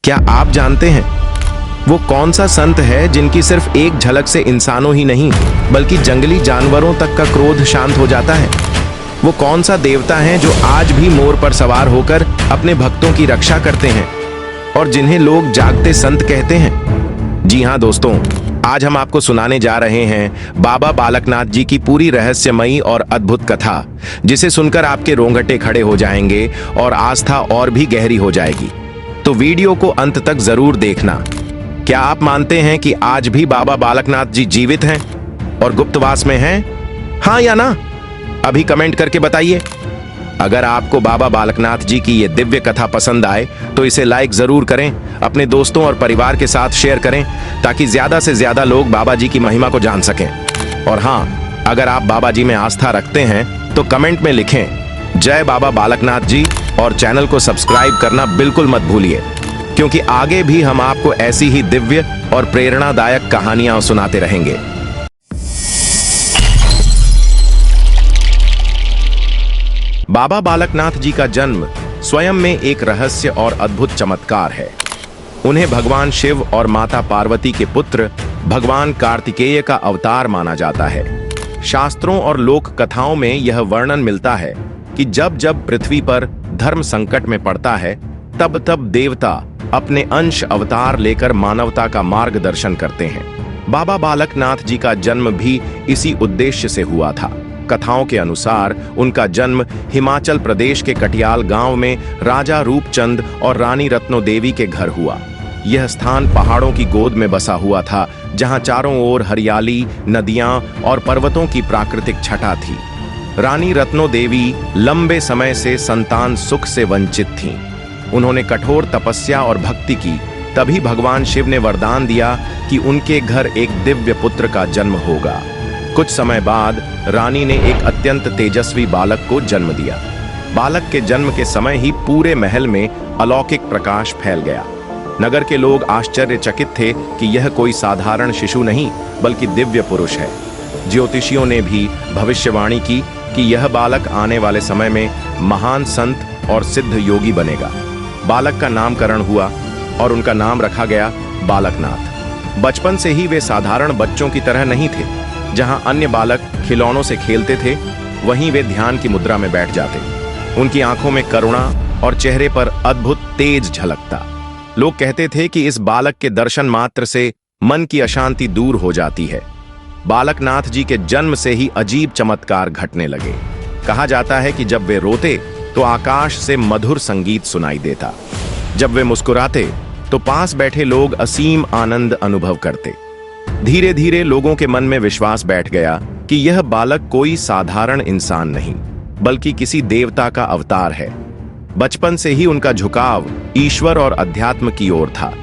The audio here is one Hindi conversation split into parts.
क्या आप जानते हैं वो कौन सा संत है जिनकी सिर्फ एक झलक से इंसानों ही नहीं बल्कि जंगली जानवरों तक का क्रोध शांत हो जाता है? वो कौन सा देवता है जो आज भी मोर पर सवार होकर अपने भक्तों की रक्षा करते हैं और जिन्हें लोग जागते संत कहते हैं? जी हाँ दोस्तों, आज हम आपको सुनाने जा रहे हैं बाबा बालकनाथ जी की पूरी रहस्यमयी और अद्भुत कथा, जिसे सुनकर आपके रोंगटे खड़े हो जाएंगे और आस्था और भी गहरी हो जाएगी। तो वीडियो को अंत तक जरूर देखना। क्या आप मानते हैं कि आज भी बाबा बालकनाथ जी जीवित हैं और गुप्तवास में हैं? हाँ या ना? अभी कमेंट करके बताइए। अगर आपको बाबा बालकनाथ जी की ये दिव्य कथा पसंद आए तो इसे लाइक जरूर करें, अपने दोस्तों और परिवार के साथ शेयर करें ताकि ज्यादा से ज्यादा लोग बाबा जी की महिमा को जान सकें। और हाँ, अगर आप बाबा जी में आस्था रखते हैं तो कमेंट में लिखें जय बाबा बालकनाथ जी और चैनल को सब्सक्राइब करना बिल्कुल मत भूलिए, क्योंकि आगे भी हम आपको ऐसी ही दिव्य और प्रेरणादायक कहानियां सुनाते रहेंगे। बाबा बालकनाथ जी का जन्म स्वयं में एक रहस्य और अद्भुत चमत्कार है। उन्हें भगवान शिव और माता पार्वती के पुत्र भगवान कार्तिकेय का अवतार माना जाता है। शास्त्रों और लोक कथाओं में यह वर्णन मिलता है कि जब जब पृथ्वी पर धर्म संकट में पड़ता है तब तब देवता अपने अंश अवतार लेकर मानवता का मार्गदर्शन करते हैं। बाबा बालकनाथ जी का जन्म भी इसी उद्देश्य से हुआ था। कथाओं के अनुसार उनका जन्म हिमाचल प्रदेश के कटियाल गांव में राजा रूपचंद और रानी रत्नो देवी के घर हुआ। यह स्थान पहाड़ों की गोद में बसा हुआ था, जहां चारों ओर हरियाली, नदियां और पर्वतों की प्राकृतिक छटा थी। रानी रत्नो देवी लंबे समय से संतान सुख से वंचित थीं। उन्होंने कठोर तपस्या और भक्ति की, तभी भगवान शिव ने वरदान दिया कि उनके घर एक दिव्य पुत्र का जन्म होगा। कुछ समय बाद रानी ने एक अत्यंत तेजस्वी बालक को जन्म दिया। बालक के जन्म के समय ही पूरे महल में अलौकिक प्रकाश फैल गया। नगर के लोग आश्चर्यचकित थे कि यह कोई साधारण शिशु नहीं बल्कि दिव्य पुरुष है। ज्योतिषियों ने भी भविष्यवाणी की कि यह बालक आने वाले समय में महान संत और सिद्ध योगी बनेगा। बालक का नामकरण हुआ और उनका नाम रखा गया बालकनाथ। बचपन से ही वे साधारण बच्चों की तरह नहीं थे। जहां अन्य बालक खिलौनों से खेलते थे, वहीं वे ध्यान की मुद्रा में बैठ जाते। उनकी आंखों में करुणा और चेहरे पर अद्भुत तेज झलकता। लोग कहते थे कि इस बालक के दर्शन मात्र से मन की अशांति दूर हो जाती है। बालकनाथ जी के जन्म से ही अजीब चमत्कार घटने लगे। कहा जाता है कि जब वे रोते तो आकाश से मधुर संगीत सुनाई देता। जब वे मुस्कुराते तो पास बैठे लोग असीम आनंद अनुभव करते। धीरे धीरे लोगों के मन में विश्वास बैठ गया कि यह बालक कोई साधारण इंसान नहीं बल्कि किसी देवता का अवतार है। बचपन से ही उनका झुकाव ईश्वर और अध्यात्म की ओर था।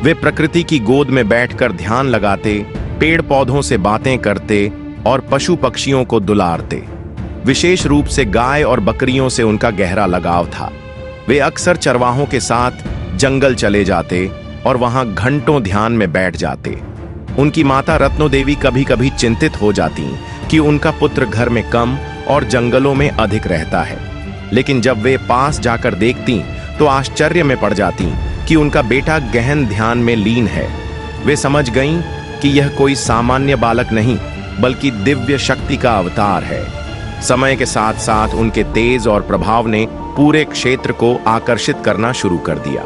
वे प्रकृति की गोद में बैठकर ध्यान लगाते, पेड़ पौधों से बातें करते और पशु पक्षियों को दुलारते। विशेष रूप से गाय और बकरियों से उनका गहरा लगाव था। वे अक्सर चरवाहों के साथ जंगल चले जाते और वहां घंटों ध्यान में बैठ जाते। उनकी माता रत्नो देवी कभी कभी चिंतित हो जाती कि उनका पुत्र घर में कम और जंगलों में अधिक रहता है, लेकिन जब वे पास जाकर देखती तो आश्चर्य में पड़ जाती कि उनका बेटा गहन ध्यान में लीन है। वे समझ गईं कि यह कोई सामान्य बालक नहीं बल्कि दिव्य शक्ति का अवतार है। समय के साथ साथ उनके तेज और प्रभाव ने पूरे क्षेत्र को आकर्षित करना शुरू कर दिया।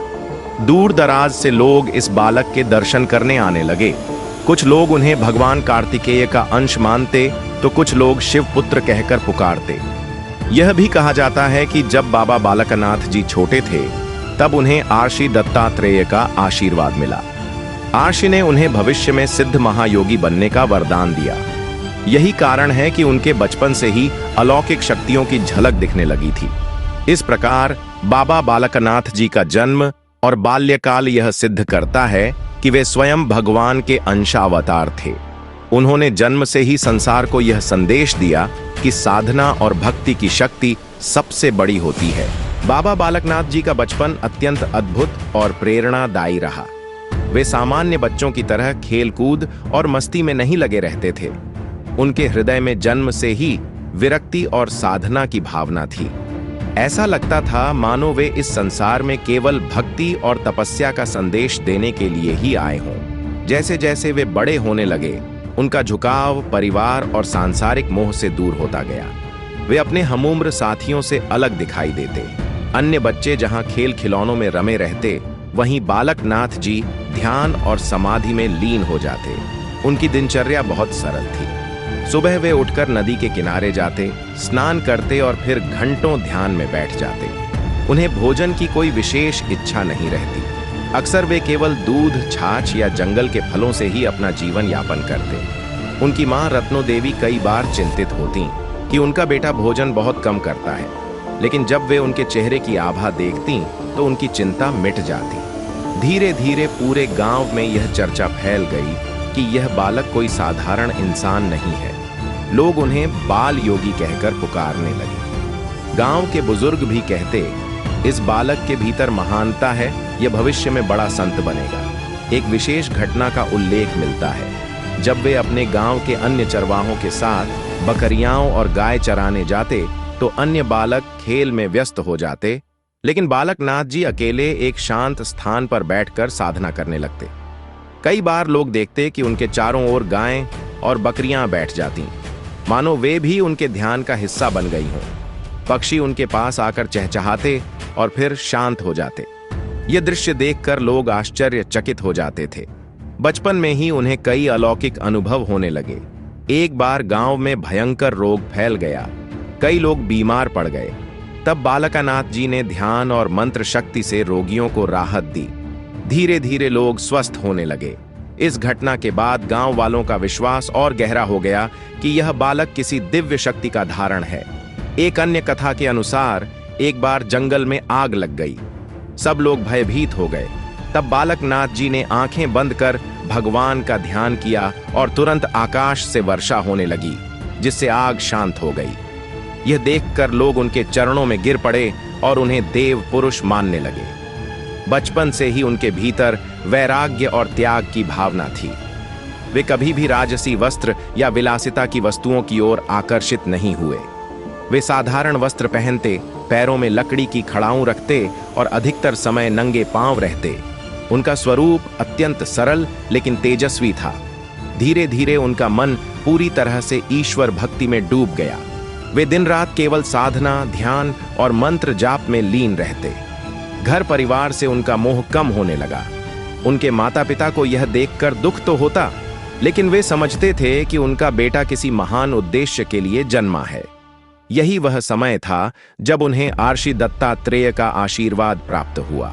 दूर दराज से लोग इस बालक के दर्शन करने आने लगे। कुछ लोग उन्हें भगवान कार्तिकेय का अंश मानते तो कुछ लोग शिव पुत्र कहकर पुकारते। यह भी कहा जाता है कि जब बाबा बालकनाथ जी छोटे थे तब उन्हें आर्षि दत्तात्रेय का आशीर्वाद मिला। आर्षि ने उन्हें भविष्य में सिद्ध महायोगी बनने का वरदान दिया। यही कारण है कि उनके बचपन से ही अलौकिक शक्तियों की झलक दिखने लगी थी। इस प्रकार बाबा बालकनाथ जी का जन्म और बाल्यकाल यह सिद्ध करता है कि वे स्वयं भगवान के अंशावतार थे। उन्होंने जन्म से ही संसार को यह संदेश दिया कि साधना और भक्ति की शक्ति सबसे बड़ी होती है। बाबा बालकनाथ जी का बचपन अत्यंत अद्भुत और प्रेरणादायी रहा। वे सामान्य बच्चों की तरह खेलकूद और मस्ती में नहीं लगे रहते थे। उनके हृदय में जन्म से ही विरक्ति और साधना की भावना थी। ऐसा लगता था मानो वे इस संसार में केवल भक्ति और तपस्या का संदेश देने के लिए ही आए हों। जैसे जैसे वे बड़े होने लगे, उनका झुकाव परिवार और सांसारिक मोह से दूर होता गया। वे अपने हमउम्र साथियों से अलग दिखाई देते। अन्य बच्चे जहां खेल खिलौनों में रमे रहते, वहीं बालक नाथ जी ध्यान और समाधि में लीन हो जाते। उनकी दिनचर्या बहुत सरल थी। सुबह वे उठकर नदी के किनारे जाते, स्नान करते और फिर घंटों ध्यान में बैठ जाते। उन्हें भोजन की कोई विशेष इच्छा नहीं रहती। अक्सर वे केवल दूध, छाछ या जंगल के फलों से ही अपना जीवन यापन करते। उनकी मां रत्नो देवी कई बार चिंतित होती कि उनका बेटा भोजन बहुत कम करता है, लेकिन जब वे उनके चेहरे की आभा देखती तो उनकी चिंता मिट जाती। धीरे धीरे पूरे गांव में यह चर्चा फैल गई कि यह बालक कोई साधारण इंसान नहीं है। लोग उन्हें बाल योगी कहकर पुकारने लगे। गांव के बुजुर्ग भी कहते, इस बालक के भीतर महानता है, यह भविष्य में बड़ा संत बनेगा। एक विशेष घटना का उल्लेख मिलता है। जब वे अपने गांव के अन्य चरवाहों के साथ बकरियां और गाय चराने जाते तो अन्य बालक खेल में व्यस्त हो जाते, लेकिन बालक नाथ जी अकेले एक शांत स्थान पर बैठकर साधना करने लगते। कई बार लोग देखते कि उनके चारों ओर गायें और बकरियां बैठ जातीं, मानो वे भी उनके ध्यान का हिस्सा बन गई हों। पक्षी उनके पास आकर चहचहाते और फिर शांत हो जाते। यह दृश्य देखकर लोग आश्चर्यचकित हो जाते थे। बचपन में ही उन्हें कई अलौकिक अनुभव होने लगे। एक बार गांव में भयंकर रोग फैल गया, कई लोग बीमार पड़ गए। तब बालकानाथ जी ने ध्यान और मंत्र शक्ति से रोगियों को राहत दी। धीरे धीरे लोग स्वस्थ होने लगे। इस घटना के बाद गांव वालों का विश्वास और गहरा हो गया कि यह बालक किसी दिव्य शक्ति का धारण है। एक अन्य कथा के अनुसार एक बार जंगल में आग लग गई। सब लोग भयभीत हो गए। तब बालक नाथ जी ने आंखें बंद कर भगवान का ध्यान किया और तुरंत आकाश से वर्षा होने लगी, जिससे आग शांत हो गई। यह देखकर लोग उनके चरणों में गिर पड़े और उन्हें देव पुरुष मानने लगे। बचपन से ही उनके भीतर वैराग्य और त्याग की भावना थी। वे कभी भी राजसी वस्त्र या विलासिता की वस्तुओं की ओर आकर्षित नहीं हुए। वे साधारण वस्त्र पहनते, पैरों में लकड़ी की खड़ाऊं रखते और अधिकतर समय नंगे पांव रहते। उनका स्वरूप अत्यंत सरल लेकिन तेजस्वी था। धीरे धीरे उनका मन पूरी तरह से ईश्वर भक्ति में डूब गया। वे दिन रात केवल साधना, ध्यान और मंत्र जाप में लीन रहते। घर परिवार से उनका मोह कम होने लगा। उनके माता पिता को यह देखकर दुख तो होता, लेकिन वे समझते थे कि उनका बेटा किसी महान उद्देश्य के लिए जन्मा है। यही वह समय था जब उन्हें आर्षि दत्तात्रेय का आशीर्वाद प्राप्त हुआ।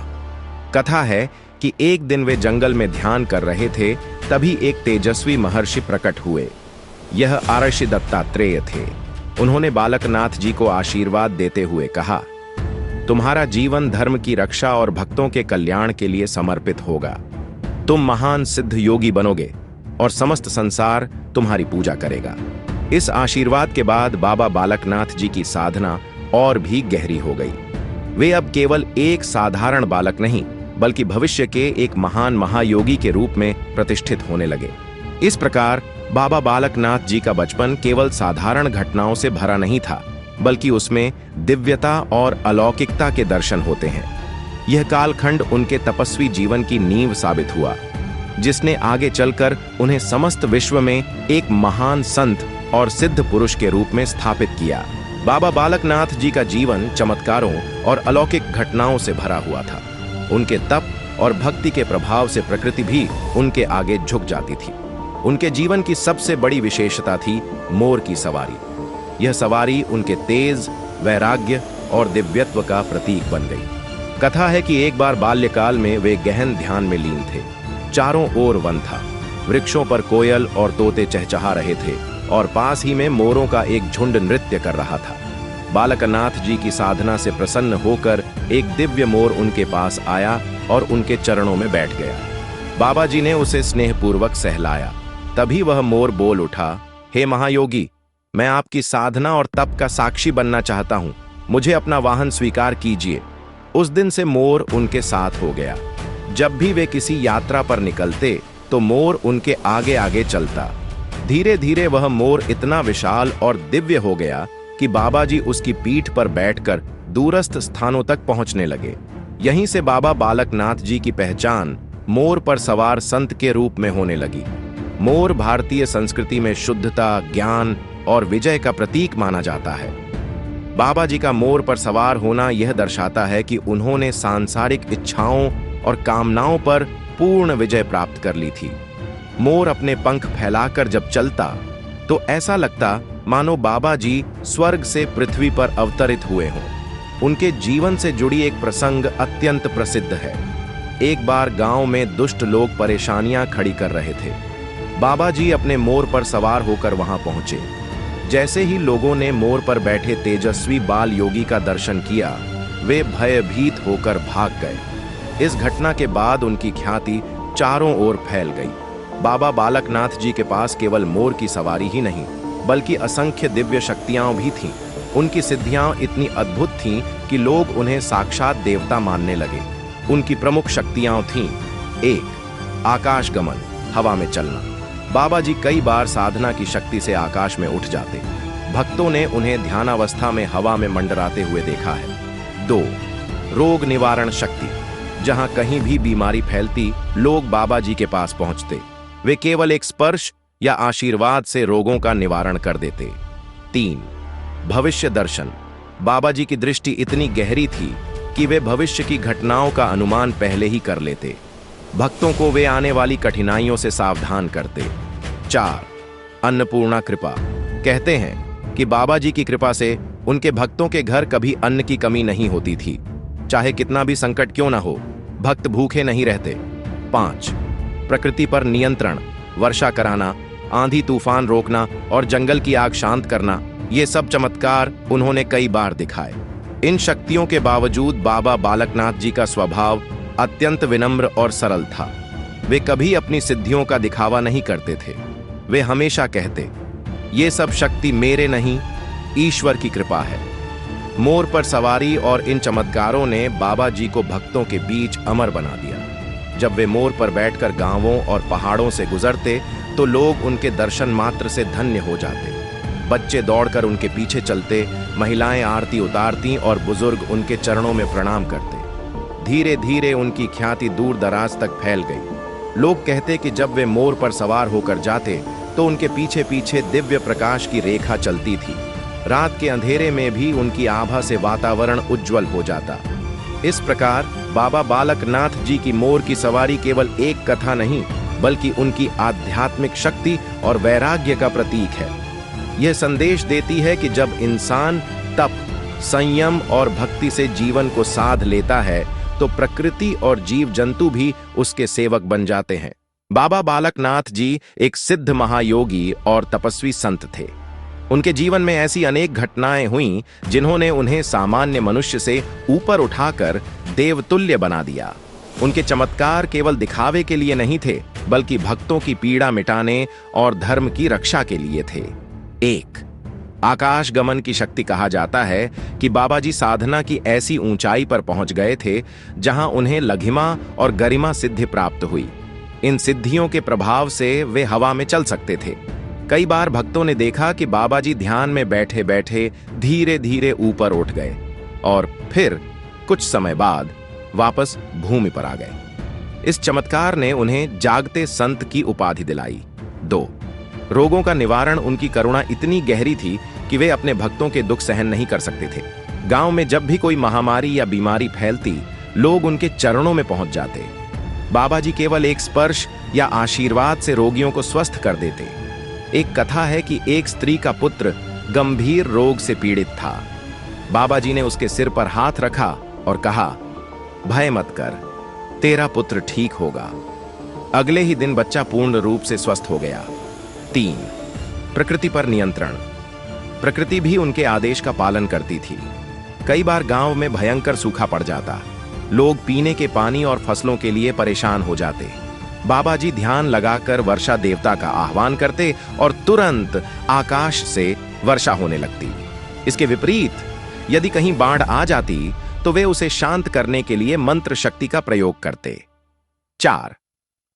कथा है कि एक दिन वे जंगल में ध्यान कर रहे थे, तभी एक तेजस्वी महर्षि प्रकट हुए। यह आर्षि दत्तात्रेय थे। उन्होंने बालकनाथ जी को आशीर्वाद देते हुए कहा, तुम्हारा जीवन धर्म की रक्षा और भक्तों के कल्याण के लिए समर्पित होगा। तुम महान सिद्ध योगी बनोगे और समस्त संसार तुम्हारी पूजा करेगा। इस आशीर्वाद के बाद बाबा बालकनाथ जी की साधना और भी गहरी हो गई। वे अब केवल एक साधारण बालक नहीं, बल्कि भविष्य के एक महान महायोगी के रूप में प्रतिष्ठित होने लगे। इस प्रकार बाबा बालकनाथ जी का बचपन केवल साधारण घटनाओं से भरा नहीं था, बल्कि उसमें दिव्यता और अलौकिकता के दर्शन होते हैं। यह कालखंड उनके तपस्वी जीवन की नींव साबित हुआ, जिसने आगे चलकर उन्हें समस्त विश्व में एक महान संत और सिद्ध पुरुष के रूप में स्थापित किया। बाबा बालकनाथ जी का जीवन चमत्कारों और अलौकिक घटनाओं से भरा हुआ था। उनके तप और भक्ति के प्रभाव से प्रकृति भी उनके आगे झुक जाती थी। उनके जीवन की सबसे बड़ी विशेषता थी मोर की सवारी। यह सवारी उनके तेज, वैराग्य और दिव्यत्व का प्रतीक बन गई। कथा है कि एक बार बाल्यकाल में वे गहन ध्यान में लीन थे। चारों ओर वन था। वृक्षों पर कोयल और तोते चहचहा रहे थे और पास ही में मोरों का एक झुंड नृत्य कर रहा था। बालकनाथ जी की साधना से प्रसन्न होकर एक दिव्य मोर उनके पास आया और उनके चरणों में बैठ गया। बाबा जी ने उसे स्नेहपूर्वक सहलाया। तभी वह मोर बोल उठा, हे महायोगी, मैं आपकी साधना और तप का साक्षी बनना चाहता हूं। मुझे अपना वाहन स्वीकार कीजिए। उस दिन से मोर उनके साथ हो गया। जब भी वे किसी यात्रा पर निकलते तो मोर उनके आगे आगे चलता। धीरे धीरे वह मोर इतना विशाल और दिव्य हो गया कि बाबा जी उसकी पीठ पर बैठकर दूरस्थ स्थानों तक पहुंचने लगे। यहीं से बाबा बालकनाथ जी की पहचान मोर पर सवार संत के रूप में होने लगी। मोर भारतीय संस्कृति में शुद्धता, ज्ञान और विजय का प्रतीक माना जाता है। बाबा जी का मोर पर सवार होना यह दर्शाता है कि उन्होंने सांसारिक इच्छाओं और कामनाओं पर पूर्ण विजय प्राप्त कर ली थी। मोर अपने पंख फैलाकर जब चलता तो ऐसा लगता मानो बाबा जी स्वर्ग से पृथ्वी पर अवतरित हुए हों। उनके जीवन से जुड़ी एक प्रसंग अत्यंत प्रसिद्ध है। एक बार गांव में दुष्ट लोग परेशानियां खड़ी कर रहे थे। बाबा जी अपने मोर पर सवार होकर वहां पहुंचे। जैसे ही लोगों ने मोर पर बैठे तेजस्वी बाल योगी का दर्शन किया, वे भयभीत होकर भाग गए। इस घटना के बाद उनकी ख्याति चारों ओर फैल गई। बाबा बालकनाथ जी के पास केवल मोर की सवारी ही नहीं, बल्कि असंख्य दिव्य शक्तियां भी थीं। उनकी सिद्धियां इतनी अद्भुत थीं कि लोग उन्हें साक्षात देवता मानने लगे। उनकी प्रमुख शक्तियां थीं: 1. आकाश गमन, हवा में चलना। बाबा जी कई बार साधना की शक्ति से आकाश में उठ जाते। भक्तों ने उन्हें ध्यानावस्था में हवा में मंडराते हुए देखा है। 2. रोग निवारण शक्ति, जहां कहीं भी बीमारी फैलती, लोग बाबा जी के पास पहुंचते। वे केवल एक स्पर्श या आशीर्वाद से रोगों का निवारण कर देते। 3. भविष्य दर्शन, बाबा जी की दृष्टि इतनी गहरी थी कि वे भविष्य की घटनाओं का अनुमान पहले ही कर लेते। भक्तों को वे आने वाली कठिनाइयों से सावधान करते। 4. अन्नपूर्णा कृपा, कहते हैं कि बाबा जी की कृपा से उनके भक्तों के घर कभी अन्न की कमी नहीं होती थी। चाहे कितना भी संकट क्यों ना हो, भक्त भूखे नहीं रहते। 5. प्रकृति पर नियंत्रण, वर्षा कराना, आंधी तूफान रोकना और जंगल की आग शांत करना, ये सब चमत्कार उन्होंने कई बार दिखाए। इन शक्तियों के बावजूद बाबा बालकनाथ जी का स्वभाव अत्यंत विनम्र और सरल था। वे कभी अपनी सिद्धियों का दिखावा नहीं करते थे। वे हमेशा कहते, ये सब शक्ति मेरे नहीं, ईश्वर की कृपा है। मोर पर सवारी और इन चमत्कारों ने बाबा जी को भक्तों के बीच अमर बना दिया। जब वे मोर पर बैठकर गांवों और पहाड़ों से गुजरते तो लोग उनके दर्शन मात्र से धन्य हो जाते। बच्चे दौड़कर उनके पीछे चलते, महिलाएं आरती उतारती और बुजुर्ग उनके चरणों में प्रणाम करते। धीरे धीरे उनकी ख्याति दूर दराज तक फैल गई। लोग कहते कि जब वे मोर पर सवार होकर जाते तो उनके पीछे पीछे दिव्य प्रकाश की रेखा चलती थी। रात के अंधेरे में भी उनकी आभा से वातावरण उज्जवल हो जाता। इस प्रकार बाबा बालकनाथ जी की मोर की सवारी केवल एक कथा नहीं, बल्कि उनकी आध्यात्मिक शक्ति और वैराग्य का प्रतीक है। यह संदेश देती है कि जब इंसान तप, संयम और भक्ति से जीवन को साध लेता है तो प्रकृति और जीव जंतु भी उसके सेवक बन जाते हैं। बाबा बालकनाथ जी एक सिद्ध महायोगी और तपस्वी संत थे। उनके जीवन में ऐसी अनेक घटनाएं हुईं जिन्होंने उन्हें सामान्य मनुष्य से ऊपर उठाकर देवतुल्य बना दिया। उनके चमत्कार केवल दिखावे के लिए नहीं थे, बल्कि भक्तों की पीड़ा मिटाने और धर्म की रक्षा के लिए थे। 1. आकाश गमन की शक्ति, कहा जाता है कि बाबा जी साधना की ऐसी ऊंचाई पर पहुंच गए थे जहां उन्हें लघिमा और गरिमा सिद्धि प्राप्त हुई। इन सिद्धियों के प्रभाव से वे हवा में चल सकते थे। कई बार भक्तों ने देखा कि बाबा जी ध्यान में बैठे बैठे धीरे धीरे ऊपर उठ गए और फिर कुछ समय बाद वापस भूमि पर आ गए। इस चमत्कार ने उन्हें जागते संत की उपाधि दिलाई। 2. रोगों का निवारण, उनकी करुणा इतनी गहरी थी कि वे अपने भक्तों के दुख सहन नहीं कर सकते थे। गांव में जब भी कोई महामारी या बीमारी फैलती, लोग उनके चरणों में पहुंच जाते। बाबा जी केवल एक स्पर्श या आशीर्वाद से रोगियों को स्वस्थ कर देते। एक कथा है कि एक स्त्री का पुत्र गंभीर रोग से पीड़ित था। बाबा जी ने उसके सिर पर हाथ रखा और कहा, भय मत कर, तेरा पुत्र ठीक होगा। अगले ही दिन बच्चा पूर्ण रूप से स्वस्थ हो गया। 3. प्रकृति पर नियंत्रण, प्रकृति भी उनके आदेश का पालन करती थी। कई बार गांव में भयंकर सूखा पड़ जाता, लोग पीने के पानी और फसलों के लिए परेशान हो जाते। बाबा जी ध्यान लगाकर वर्षा देवता का आह्वान करते और तुरंत आकाश से वर्षा होने लगती। इसके विपरीत यदि कहीं बाढ़ आ जाती तो वे उसे शांत करने के लिए मंत्र शक्ति का प्रयोग करते। 4.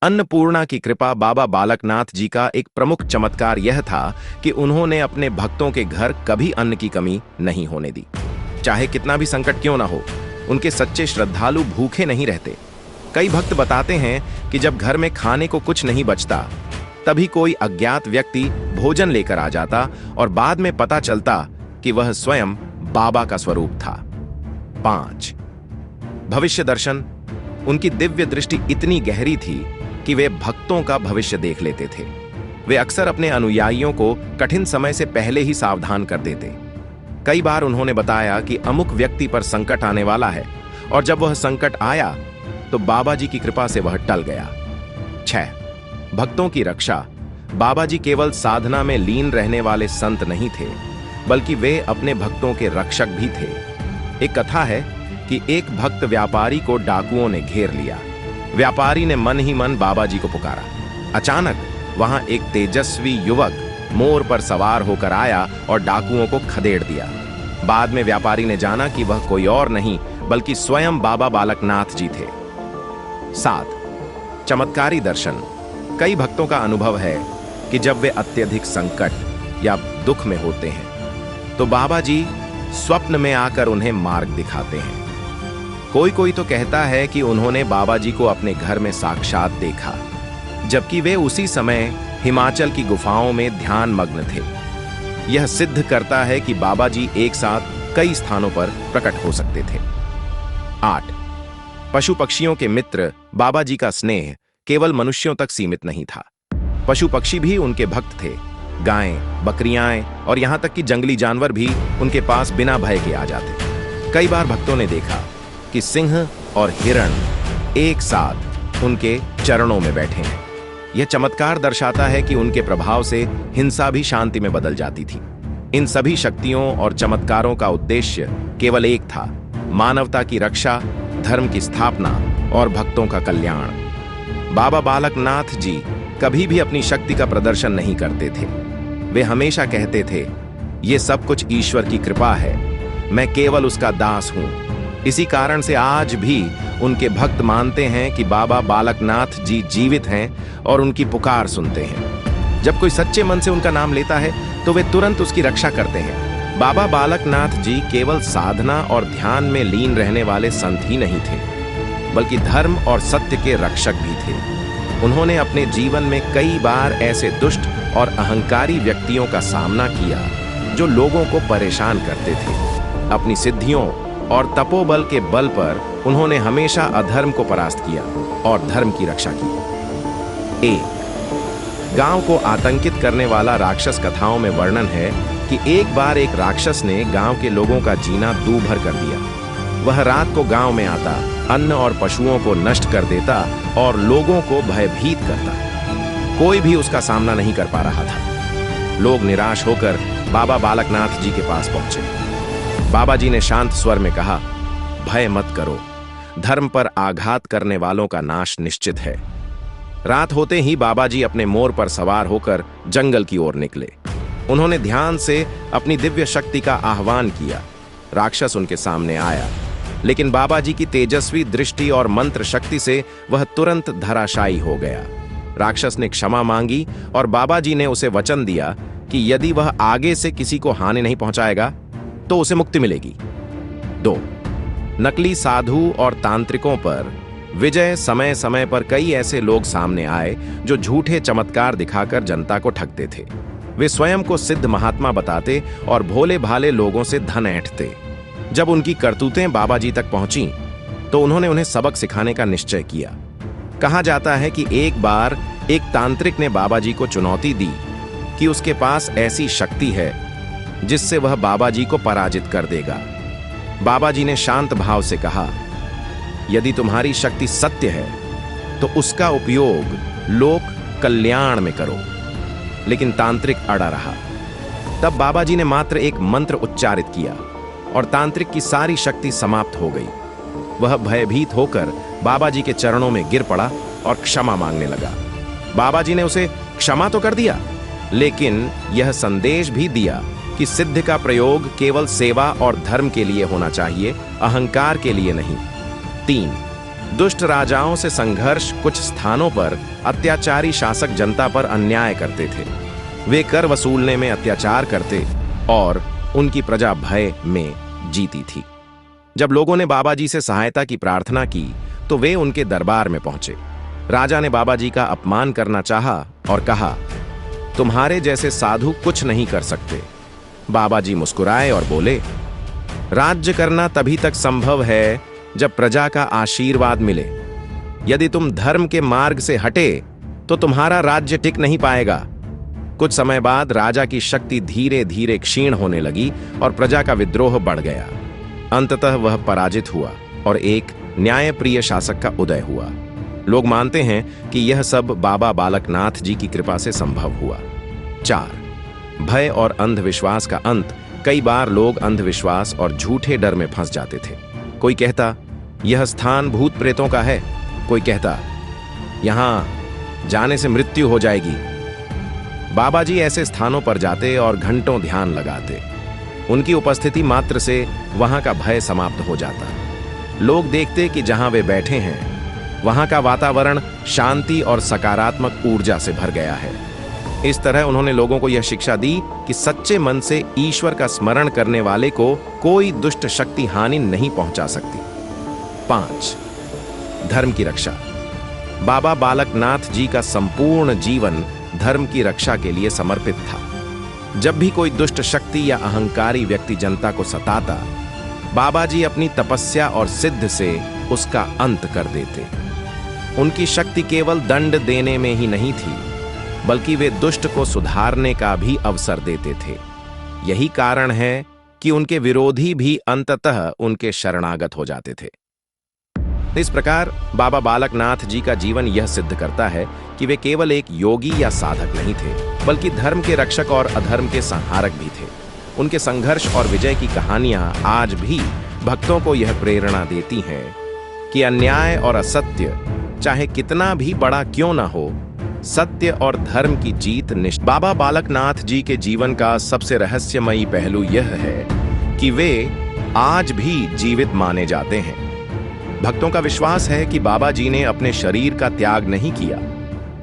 अन्नपूर्णा की कृपा, बाबा बालकनाथ जी का एक प्रमुख चमत्कार यह था कि उन्होंने अपने भक्तों के घर कभी अन्न की कमी नहीं होने दी। चाहे कितना भी संकट क्यों ना हो, उनके सच्चे श्रद्धालु भूखे नहीं रहते। कई भक्त बताते हैं कि जब घर में खाने को कुछ नहीं बचता, तभी कोई अज्ञात व्यक्ति भोजन लेकर आ जाता और बाद में पता चलता कि वह स्वयं बाबा का स्वरूप था। 5. भविष्य दर्शन। उनकी दिव्य दृष्टि इतनी गहरी थी कि वे भक्तों का भविष्य देख लेते थे। वे अक्सर अपने अनुयायियों को कठिन समय से पहले ही सावधान कर देते। कई बार उन्होंने बताया कि अमुक व्यक्ति पर संकट आने वाला है, और जब वह संकट आया तो बाबा जी की कृपा से वह टल गया। 6. भक्तों की रक्षा। बाबा जी केवल साधना में लीन रहने वाले संत नहीं थे, बल्कि वे अपने भक्तों के रक्षक भी थे। एक कथा है कि एक भक्त व्यापारी को डाकुओं ने घेर लिया। व्यापारी ने मन ही मन बाबा जी को पुकारा। अचानक वहां एक तेजस्वी युवक मोर पर सवार होकर आया और डाकुओं को खदेड़ दिया। बाद में व्यापारी ने जाना कि वह कोई और नहीं बल्कि स्वयं बाबा बालकनाथ जी थे। 7. चमत्कारी दर्शन। कई भक्तों का अनुभव है कि जब वे अत्यधिक संकट या दुख में होते हैं तो बाबा जी स्वप्न में आकर उन्हें मार्ग दिखाते हैं। कोई तो कहता है कि उन्होंने बाबा जी को अपने घर में साक्षात देखा, जबकि वे उसी समय हिमाचल की गुफाओं में ध्यान मग्न थे। यह सिद्ध करता है कि बाबा जी एक साथ कई स्थानों पर प्रकट हो सकते थे। 8. पशु पक्षियों के मित्र। बाबा जी का स्नेह केवल मनुष्यों तक सीमित नहीं था। पशु पक्षी भी उनके भक्त थे। गायें, बकरियां और यहां तक कि जंगली जानवर भी उनके पास बिना भय के आ जाते। कई बार भक्तों ने देखा कि सिंह और हिरण एक साथ उनके चरणों में बैठे हैं। यह चमत्कार दर्शाता है कि उनके प्रभाव से हिंसा भी शांति में बदल जाती थी। इन सभी शक्तियों और चमत्कारों का उद्देश्य केवल एक था: मानवता की रक्षा, धर्म की स्थापना और भक्तों का कल्याण। बाबा बालकनाथ जी कभी भी अपनी शक्ति का प्रदर्शन नहीं करते थे। वे हमेशा कहते थे, ये सब कुछ ईश्वर की कृपा है, मैं केवल उसका दास हूं। इसी कारण से आज भी उनके भक्त मानते हैं कि बाबा बालकनाथ जी जीवित हैं और उनकी पुकार सुनते हैं। जब कोई सच्चे मन से उनका नाम लेता है तो वे तुरंत उसकी रक्षा करते हैं। बाबा बालकनाथ जी केवल साधना और ध्यान में लीन रहने वाले संत ही नहीं थे, बल्कि धर्म और सत्य के रक्षक भी थे। उन्होंने अपने जीवन में कई बार ऐसे दुष्ट और अहंकारी व्यक्तियों का सामना किया जो लोगों को परेशान करते थे। अपनी सिद्धियों और तपोबल के बल पर उन्होंने हमेशा अधर्म को परास्त किया और धर्म की रक्षा की। 1. गांव को आतंकित करने वाला राक्षस कथाओं में वर्णन है कि एक बार एक राक्षस ने गांव के लोगों का जीना दूभर कर दिया। वह रात को गांव में आता, अन्न और पशुओं को नष्ट कर देता और लोगों को भयभीत करता। कोई भी उसका सामना नहीं कर पा रहा था। लोग निराश होकर बाबा बालकनाथ जी के पास पहुंचे। बाबा जी ने शांत स्वर में कहा, भय मत करो, धर्म पर आघात करने वालों का नाश निश्चित है। रात होते ही बाबा जी अपने मोर पर सवार होकर जंगल की ओर निकले। उन्होंने ध्यान से अपनी दिव्य शक्ति का आह्वान किया। राक्षस उनके सामने आया, लेकिन बाबा जी की तेजस्वी दृष्टि और मंत्र शक्ति से वह तुरंत धराशायी हो गया। राक्षस ने क्षमा मांगी और बाबा जी ने उसे वचन दिया कि यदि वह आगे से किसी को हानि नहीं पहुंचाएगा तो उसे मुक्ति मिलेगी। 2. नकली साधु और तांत्रिकों पर विजय। समय समय पर कई ऐसे लोग सामने आए जो झूठे चमत्कार दिखाकर जनता को ठगते थे। वे स्वयं को सिद्ध महात्मा बताते और भोले भाले लोगों से धन ऐंठते। जब उनकी करतूतें बाबा जी तक पहुंची तो उन्होंने उन्हें सबक सिखाने का निश्चय किया। कहा जाता है कि एक बार एक तांत्रिक ने बाबा जी को चुनौती दी कि उसके पास ऐसी शक्ति है जिससे वह बाबा जी को पराजित कर देगा। बाबा जी ने शांत भाव से कहा, यदि तुम्हारी शक्ति सत्य है तो उसका उपयोग लोक कल्याण में करो। लेकिन तांत्रिक अड़ा रहा। तब बाबा जी ने मात्र एक मंत्र उच्चारित किया और तांत्रिक की सारी शक्ति समाप्त हो गई। वह भयभीत होकर बाबा जी के चरणों में गिर पड़ा और क्षमा मांगने लगा। बाबा जी ने उसे क्षमा तो कर दिया, लेकिन यह संदेश भी दिया कि सिद्ध का प्रयोग केवल सेवा और धर्म के लिए होना चाहिए, अहंकार के लिए नहीं। 3. दुष्ट राजाओं से संघर्ष। कुछ स्थानों पर अत्याचारी शासक जनता पर अन्याय करते थे। वे कर वसूलने में अत्याचार करते और उनकी प्रजा भय में जीती थी। जब लोगों ने बाबा जी से सहायता की प्रार्थना की तो वे उनके दरबार में पहुंचे। राजा ने बाबा जी का अपमान करना चाहा और कहा, तुम्हारे जैसे साधु कुछ नहीं कर सकते। बाबा जी मुस्कुराए और बोले, राज्य करना तभी तक संभव है जब प्रजा का आशीर्वाद मिले। यदि तुम धर्म के मार्ग से हटे तो तुम्हारा राज्य टिक नहीं पाएगा। कुछ समय बाद राजा की शक्ति धीरे धीरे क्षीण होने लगी और प्रजा का विद्रोह बढ़ गया। अंततः वह पराजित हुआ और एक न्यायप्रिय शासक का उदय हुआ। लोग मानते हैं कि यह सब बाबा बालकनाथ जी की कृपा से संभव हुआ। 4. भय और अंधविश्वास का अंत। कई बार लोग अंधविश्वास और झूठे डर में फंस जाते थे। कोई कहता, यह स्थान भूत प्रेतों का है। कोई कहता, यहां जाने से मृत्यु हो जाएगी। बाबा जी ऐसे स्थानों पर जाते और घंटों ध्यान लगाते। उनकी उपस्थिति मात्र से वहां का भय समाप्त हो जाता। लोग देखते कि जहां वे बैठे हैं वहां का वातावरण शांति और सकारात्मक ऊर्जा से भर गया है। इस तरह उन्होंने लोगों को यह शिक्षा दी कि सच्चे मन से ईश्वर का स्मरण करने वाले को कोई दुष्ट शक्ति हानि नहीं पहुंचा सकती। 5. धर्म की रक्षा। बाबा बालकनाथ जी का संपूर्ण जीवन धर्म की रक्षा के लिए समर्पित था। जब भी कोई दुष्ट शक्ति या अहंकारी व्यक्ति जनता को सताता, बाबा जी अपनी तपस्या और सिद्ध से उसका अंत कर देते। उनकी शक्ति केवल दंड देने में ही नहीं थी, बल्कि वे दुष्ट को सुधारने का भी अवसर देते थे। यही कारण है कि उनके विरोधी भी अंततः उनके शरणागत हो जाते थे। इस प्रकार बाबा बालकनाथ जी का जीवन यह सिद्ध करता है कि वे केवल एक योगी या साधक नहीं थे, बल्कि धर्म के रक्षक और अधर्म के संहारक भी थे। उनके संघर्ष और विजय की कहानियां आज भी भक्तों को यह प्रेरणा देती हैं कि अन्याय और असत्य चाहे कितना भी बड़ा क्यों ना हो, सत्य और धर्म की जीत निश्चित। बाबा बालकनाथ जी के जीवन का सबसे रहस्यमयी पहलू यह है कि वे आज भी जीवित माने जाते हैं। भक्तों का विश्वास है कि बाबा जी ने अपने शरीर का त्याग नहीं किया,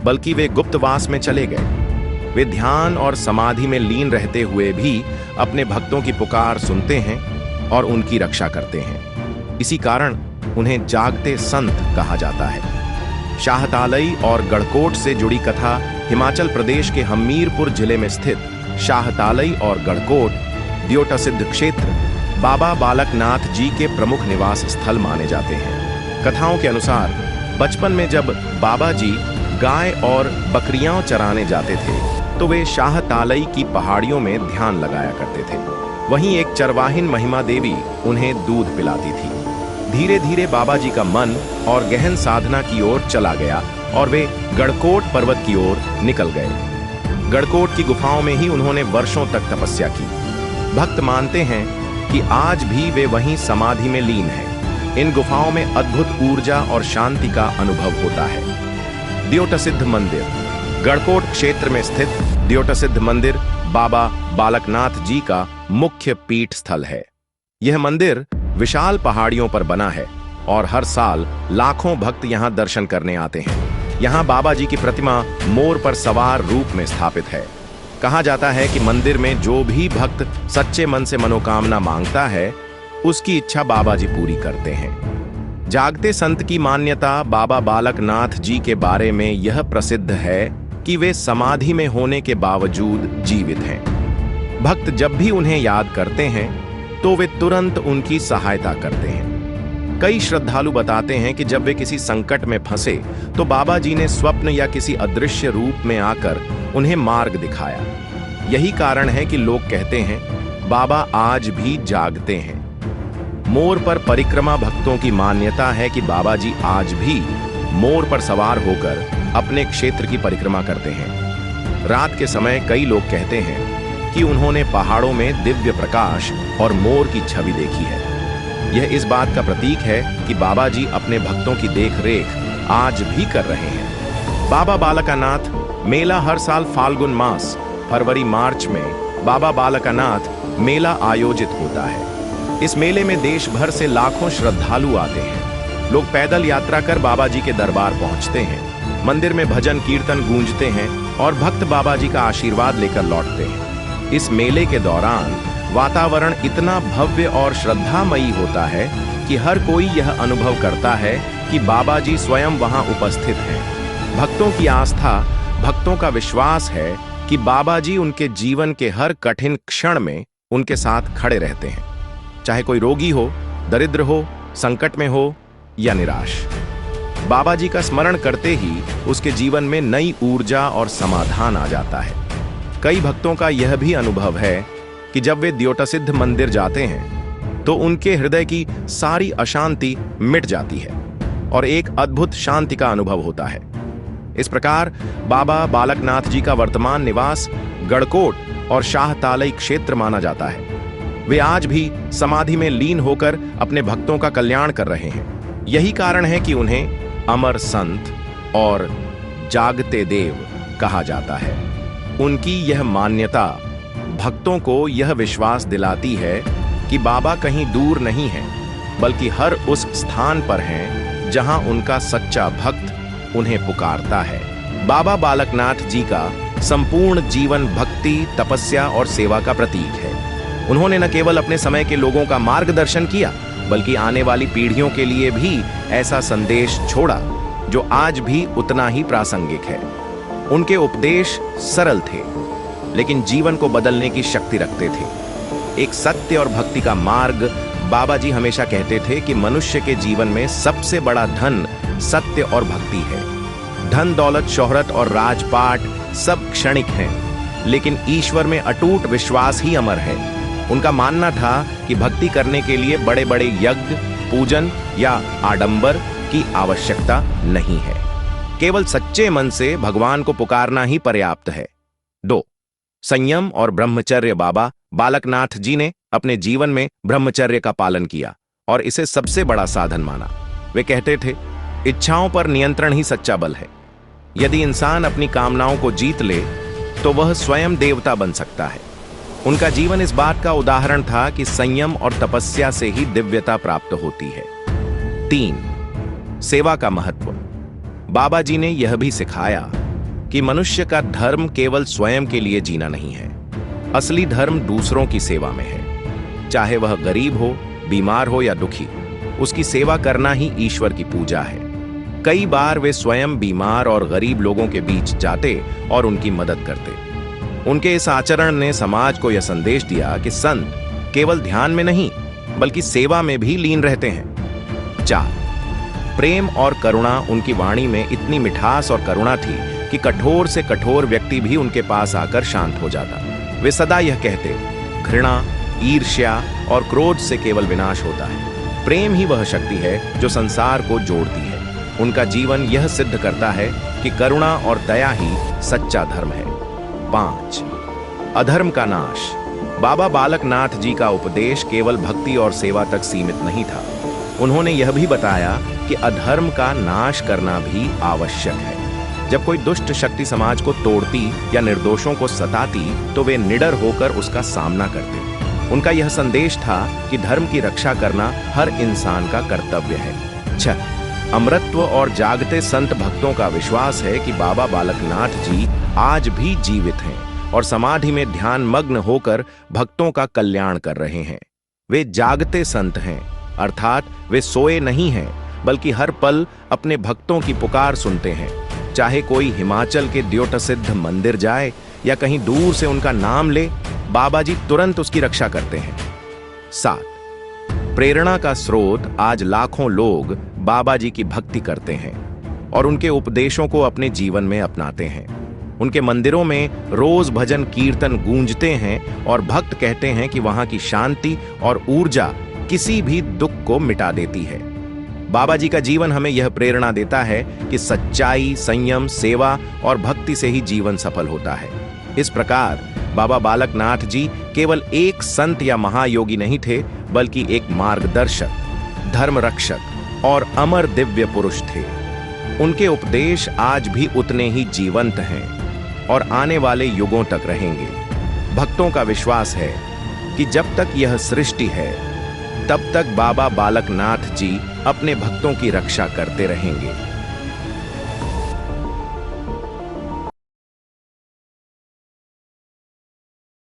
बल्कि वे गुप्तवास में चले गए। वे ध्यान और समाधि में लीन रहते हुए भी अपने भक्तों की पुकार सुनते हैं और उनकी रक्षा करते हैं। इसी कारण उन्हें जागते संत कहा जाता है। शाहतालई और गढ़कोट से जुड़ी कथा। हिमाचल प्रदेश के हमीरपुर जिले में स्थित शाहतालई और गढ़कोट द्योटसिद्ध क्षेत्र बाबा बालकनाथ जी के प्रमुख निवास स्थल माने जाते हैं। कथाओं के अनुसार बचपन में जब बाबा जी गाय और बकरियां चराने जाते थे तो वे शाहतालई की पहाड़ियों में ध्यान लगाया करते थे। वहीं एक चरवाहिन महिमा देवी उन्हें दूध पिलाती थी। धीरे धीरे बाबा जी का मन और गहन साधना की ओर चला गया और वे गढ़कोट पर्वत की ओर निकल गए। गढ़कोट की गुफाओं में ही उन्होंने वर्षों तक तपस्या की। भक्त मानते हैं कि आज भी वे वहीं समाधि में लीन हैं। इन गुफाओं में अद्भुत ऊर्जा और शांति का अनुभव होता है। द्योटसिद्ध मंदिर। गढ़कोट क्षेत्र में स्थित द्योटसिद्ध मंदिर बाबा बालकनाथ जी का मुख्य पीठ स्थल है। यह मंदिर विशाल पहाड़ियों पर बना है और हर साल लाखों भक्त यहां दर्शन करने आते हैं। यहां बाबा जी की प्रतिमा मोर पर सवार रूप में स्थापित है। कहा जाता है कि मंदिर में जो भी भक्त सच्चे मन से मनोकामना मांगता है उसकी इच्छा बाबा जी पूरी करते हैं। जागते संत की मान्यता बाबा बालकनाथ जी के बारे में यह प्रसिद्ध है कि वे समाधि में होने के बावजूद जीवित हैं। भक्त जब भी उन्हें याद करते हैं तो वे तुरंत उनकी सहायता करते हैं। कई श्रद्धालु बताते हैं कि जब वे किसी संकट में फंसे तो बाबा जी ने स्वप्न या किसी अदृश्य रूप में आकर उन्हें मार्ग दिखाया। यही कारण है कि लोग कहते हैं बाबा आज भी जागते हैं। मोर पर परिक्रमा। भक्तों की मान्यता है कि बाबा जी आज भी मोर पर सवार होकर अपने क्षेत्र की परिक्रमा करते हैं। रात के समय कई लोग कहते हैं कि उन्होंने पहाड़ों में दिव्य प्रकाश और मोर की छवि देखी है। यह इस बात का प्रतीक है कि बाबा जी अपने भक्तों की देखरेख आज भी कर रहे हैं। बाबा बालकनाथ मेला। हर साल फाल्गुन मास फरवरी मार्च में बाबा बालकनाथ मेला आयोजित होता है। इस मेले में देश भर से लाखों श्रद्धालु आते हैं। लोग पैदल यात्रा कर बाबा जी के दरबार पहुंचते हैं। मंदिर में भजन कीर्तन गूंजते हैं और भक्त बाबा जी का आशीर्वाद लेकर लौटते हैं। इस मेले के दौरान वातावरण इतना भव्य और श्रद्धामयी होता है कि हर कोई यह अनुभव करता है कि बाबा जी स्वयं वहां उपस्थित हैं। भक्तों की आस्था, भक्तों का विश्वास है कि बाबा जी उनके जीवन के हर कठिन क्षण में उनके साथ खड़े रहते हैं, चाहे कोई रोगी हो, दरिद्र हो, संकट में हो या निराश। बाबा जी का स्मरण करते ही उसके जीवन में नई ऊर्जा और समाधान आ जाता है। कई भक्तों का यह भी अनुभव है कि जब वे द्योतसिद्ध मंदिर जाते हैं तो उनके हृदय की सारी अशांति मिट जाती है और एक अद्भुत शांति का अनुभव होता है। इस प्रकार बाबा बालकनाथ जी का वर्तमान निवास गढ़कोट और शाहतालई क्षेत्र माना जाता है। वे आज भी समाधि में लीन होकर अपने भक्तों का कल्याण कर रहे हैं। यही कारण है कि उन्हें अमर संत और जागते देव कहा जाता है। उनकी यह मान्यता भक्तों को यह विश्वास दिलाती है कि बाबा कहीं दूर नहीं है, बल्कि हर उस स्थान पर हैं जहां उनका सच्चा भक्त उन्हें पुकारता है। बाबा बालकनाथ जी का संपूर्ण जीवन भक्ति, तपस्या और सेवा का प्रतीक है। उन्होंने न केवल अपने समय के लोगों का मार्गदर्शन किया, बल्कि आने वाली पीढ़ियों के लिए भी ऐसा संदेश छोड़ा जो आज भी उतना ही प्रासंगिक है। उनके उपदेश सरल थे, लेकिन जीवन को बदलने की शक्ति रखते थे। एक सत्य और भक्ति का मार्ग। बाबा जी हमेशा कहते थे कि मनुष्य के जीवन में सबसे बड़ा धन सत्य और भक्ति है। धन, दौलत, शोहरत और राजपाट सब क्षणिक हैं, लेकिन ईश्वर में अटूट विश्वास ही अमर है। उनका मानना था कि भक्ति करने के लिए बड़े बड़े यज्ञ, पूजन या आडंबर की आवश्यकता नहीं है। केवल सच्चे मन से भगवान को पुकारना ही पर्याप्त है। 2. संयम और ब्रह्मचर्य। बाबा बालकनाथ जी ने अपने जीवन में ब्रह्मचर्य का पालन किया और इसे सबसे बड़ा साधन माना। वे कहते थे, इच्छाओं पर नियंत्रण ही सच्चा बल है। यदि इंसान अपनी कामनाओं को जीत ले तो वह स्वयं देवता बन सकता है। उनका जीवन इस बात का उदाहरण था कि संयम और तपस्या से ही दिव्यता प्राप्त होती है। 3. सेवा का महत्व। बाबा जी ने यह भी सिखाया कि मनुष्य का धर्म केवल स्वयं के लिए जीना नहीं है। असली धर्म दूसरों की सेवा में है। चाहे वह गरीब हो, बीमार हो या दुखी, उसकी सेवा करना ही ईश्वर की पूजा है। कई बार वे स्वयं बीमार और गरीब लोगों के बीच जाते और उनकी मदद करते। उनके इस आचरण ने समाज को यह संदेश दिया कि संत केवल ध्यान में नहीं, बल्कि सेवा में भी लीन रहते हैं। 4. प्रेम और करुणा। उनकी वाणी में इतनी मिठास और करुणा थी कि कठोर से कठोर व्यक्ति भी उनके पास आकर शांत हो जाता। वे सदा यह कहते, घृणा, ईर्ष्या और क्रोध से केवल विनाश होता है। प्रेम ही वह शक्ति है जो संसार को जोड़ती है। उनका जीवन यह सिद्ध करता है कि करुणा और दया ही सच्चा धर्म है। 5. अधर्म का नाश। बाबा बालकनाथ जी का उपदेश केवल भक्ति और सेवा तक सीमित नहीं था। उन्होंने यह भी बताया कि अधर्म का नाश करना भी आवश्यक है। जब कोई दुष्ट शक्ति समाज को तोड़ती या निर्दोषों को सताती तो वे निडर होकर उसका सामना करते। उनका यह संदेश था कि धर्म की रक्षा करना हर इंसान का कर्तव्य है। 6. अमरत्व और जागते संत। भक्तों का विश्वास है कि बाबा बालकनाथ जी आज भी जीवित हैं और समाधि में ध्यान मग्न होकर भक्तों का कल्याण कर रहे हैं। वे जागते संत हैं, अर्थात वे सोए नहीं हैं, बल्कि हर पल अपने भक्तों की पुकार सुनते हैं। चाहे कोई हिमाचल के द्योतसिद्ध मंदिर जाए या कहीं दूर से उनका नाम ले, बाबा जी तुरंत उसकी रक्षा करते हैं। 7. प्रेरणा का स्रोत। आज लाखों लोग बाबा जी की भक्ति करते हैं और उनके उपदेशों को अपने जीवन में अपनाते हैं। उनके मंदिरों में रोज भजन कीर्तन गूंजते हैं और भक्त कहते हैं कि वहां की शांति और ऊर्जा किसी भी दुख को मिटा देती है। बाबा जी का जीवन हमें यह प्रेरणा देता है कि सच्चाई, संयम, सेवा और भक्ति से ही जीवन सफल होता है। इस प्रकार बाबा बालकनाथ जी केवल एक संत या महायोगी नहीं थे, बल्कि एक मार्गदर्शक, धर्म रक्षक और अमर दिव्य पुरुष थे। उनके उपदेश आज भी उतने ही जीवंत हैं और आने वाले युगों तक रहेंगे। भक्तों का विश्वास है कि जब तक यह सृष्टि है तब तक बाबा बालकनाथ जी अपने भक्तों की रक्षा करते रहेंगे।